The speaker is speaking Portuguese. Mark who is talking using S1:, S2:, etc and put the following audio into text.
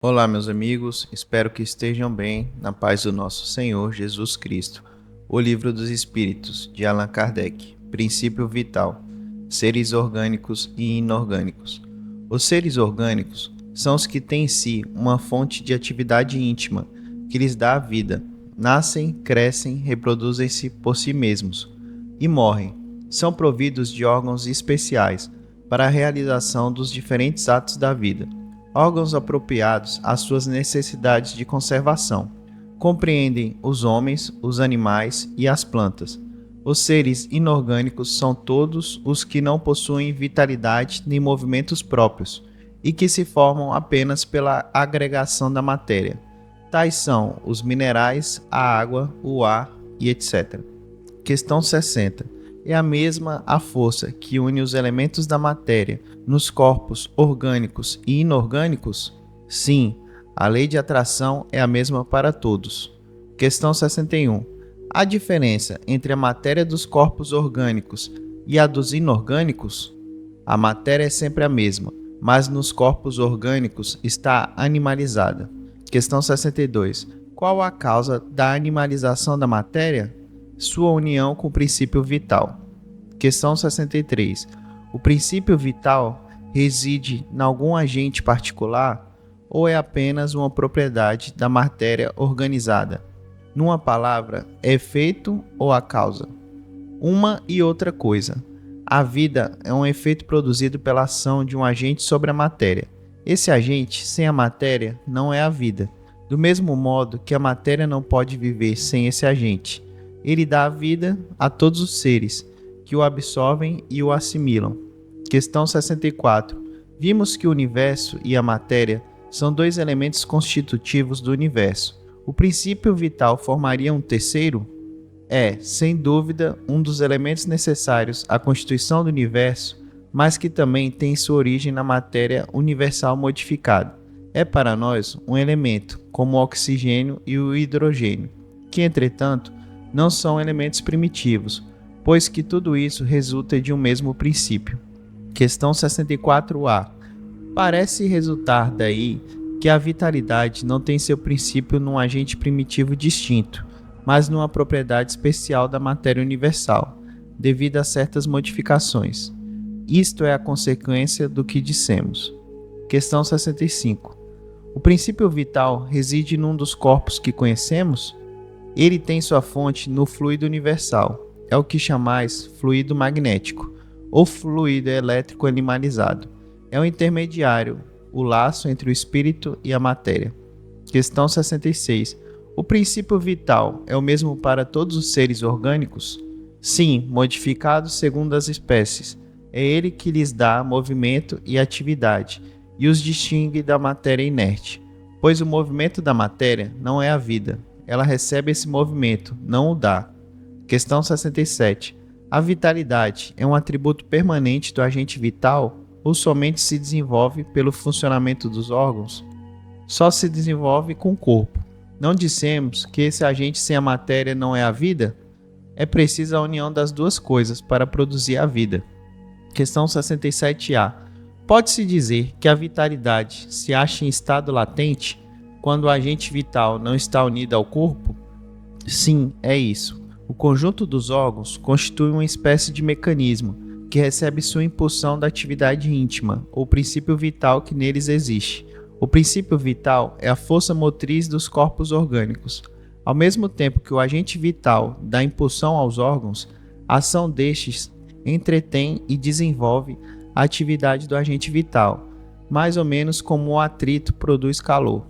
S1: Olá, meus amigos, espero que estejam bem, na paz do nosso Senhor Jesus Cristo. O Livro dos Espíritos, de Allan Kardec, Princípio Vital, Seres Orgânicos e Inorgânicos. Os seres orgânicos são os que têm em si uma fonte de atividade íntima, que lhes dá a vida. Nascem, crescem, reproduzem-se por si mesmos e morrem. São providos de órgãos especiais para a realização dos diferentes atos da vida. Órgãos apropriados às suas necessidades de conservação. Compreendem os homens, os animais e as plantas. Os seres inorgânicos são todos os que não possuem vitalidade nem movimentos próprios e que se formam apenas pela agregação da matéria. Tais são os minerais, a água, o ar e etc. Questão 60. É a mesma a força que une os elementos da matéria nos corpos orgânicos e inorgânicos? Sim, a lei de atração é a mesma para todos. Questão 61. A diferença entre a matéria dos corpos orgânicos e a dos inorgânicos? A matéria é sempre a mesma, mas nos corpos orgânicos está animalizada. Questão 62. Qual a causa da animalização da matéria? Sua união com o princípio vital. Questão 63. O princípio vital reside em algum agente particular ou é apenas uma propriedade da matéria organizada? Numa palavra, é efeito ou a causa? Uma e outra coisa. A vida é um efeito produzido pela ação de um agente sobre a matéria. Esse agente, sem a matéria, não é a vida. Do mesmo modo que a matéria não pode viver sem esse agente. Ele dá a vida a todos os seres, que o absorvem e o assimilam. Questão 64. Vimos que o universo e a matéria são dois elementos constitutivos do universo. O princípio vital formaria um terceiro? É, sem dúvida, um dos elementos necessários à constituição do universo, mas que também tem sua origem na matéria universal modificada. É para nós um elemento, como o oxigênio e o hidrogênio, que, entretanto, não são elementos primitivos, pois que tudo isso resulta de um mesmo princípio. Questão 64A. Parece resultar daí que a vitalidade não tem seu princípio num agente primitivo distinto, mas numa propriedade especial da matéria universal, devido a certas modificações. Isto é a consequência do que dissemos. Questão 65. O princípio vital reside num dos corpos que conhecemos? Ele tem sua fonte no fluido universal. É o que chamais fluido magnético, ou fluido elétrico animalizado. É o intermediário, o laço entre o espírito e a matéria. Questão 66. O princípio vital é o mesmo para todos os seres orgânicos? Sim, modificados segundo as espécies. É ele que lhes dá movimento e atividade, e os distingue da matéria inerte. Pois o movimento da matéria não é a vida. Ela recebe esse movimento, não o dá. Questão 67. A vitalidade é um atributo permanente do agente vital ou somente se desenvolve pelo funcionamento dos órgãos? Só se desenvolve com o corpo. Não dissemos que esse agente sem a matéria não é a vida? É preciso a união das duas coisas para produzir a vida. Questão 67A. Pode-se dizer que a vitalidade se acha em estado latente quando o agente vital não está unido ao corpo? Sim, é isso. O conjunto dos órgãos constitui uma espécie de mecanismo que recebe sua impulsão da atividade íntima, ou princípio vital que neles existe. O princípio vital é a força motriz dos corpos orgânicos. Ao mesmo tempo que o agente vital dá impulsão aos órgãos, a ação destes entretém e desenvolve a atividade do agente vital, mais ou menos como o atrito produz calor.